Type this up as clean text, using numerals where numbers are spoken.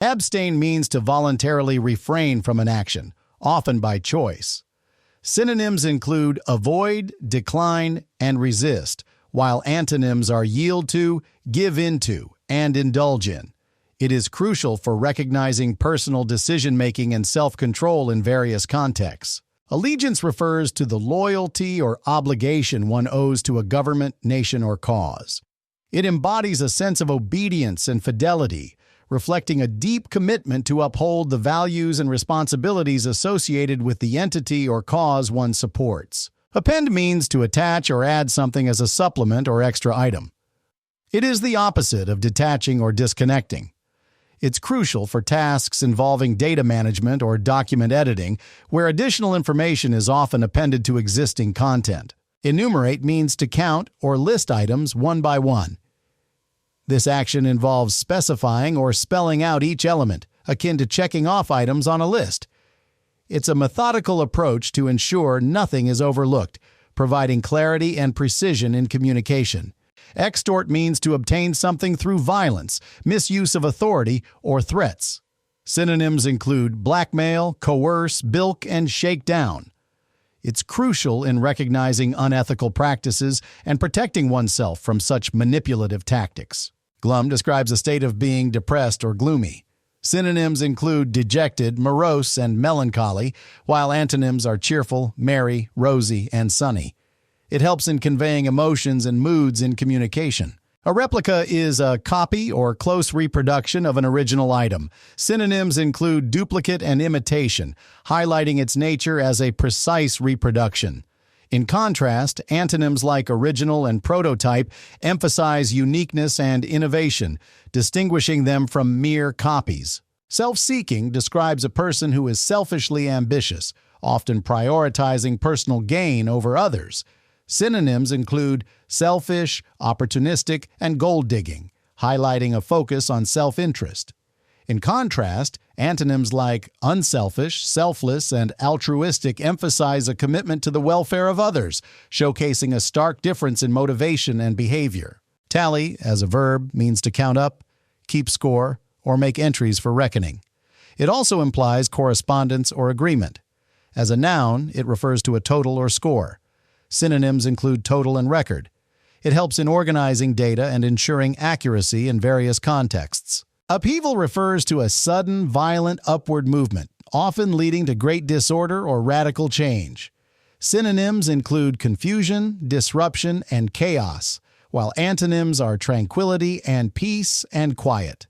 Abstain means to voluntarily refrain from an action, often by choice. Synonyms include avoid, decline, and resist, while antonyms are yield to, give into, and indulge in. It is crucial for recognizing personal decision-making and self-control in various contexts. Allegiance refers to the loyalty or obligation one owes to a government, nation, or cause. It embodies a sense of obedience and fidelity, reflecting a deep commitment to uphold the values and responsibilities associated with the entity or cause one supports. Append means to attach or add something as a supplement or extra item. It is the opposite of detaching or disconnecting. It's crucial for tasks involving data management or document editing, where additional information is often appended to existing content. Enumerate means to count or list items one by one. This action involves specifying or spelling out each element, akin to checking off items on a list. It's a methodical approach to ensure nothing is overlooked, providing clarity and precision in communication. Extort means to obtain something through violence, misuse of authority, or threats. Synonyms include blackmail, coerce, bilk, and shake down. It's crucial in recognizing unethical practices and protecting oneself from such manipulative tactics. Glum describes a state of being depressed or gloomy. Synonyms include dejected, morose, and melancholy, while antonyms are cheerful, merry, rosy, and sunny. It helps in conveying emotions and moods in communication. A replica is a copy or close reproduction of an original item. Synonyms include duplicate and imitation, highlighting its nature as a precise reproduction. In contrast, antonyms like original and prototype emphasize uniqueness and innovation, distinguishing them from mere copies. Self-seeking describes a person who is selfishly ambitious, often prioritizing personal gain over others. Synonyms include selfish, opportunistic, and gold-digging, highlighting a focus on self-interest. In contrast, antonyms like unselfish, selfless, and altruistic emphasize a commitment to the welfare of others, showcasing a stark difference in motivation and behavior. Tally, as a verb, means to count up, keep score, or make entries for reckoning. It also implies correspondence or agreement. As a noun, it refers to a total or score. Synonyms include total and record. It helps in organizing data and ensuring accuracy in various contexts. Upheaval refers to a sudden, violent upward movement, often leading to great disorder or radical change. Synonyms include confusion, disruption, and chaos, while antonyms are tranquility and peace and quiet.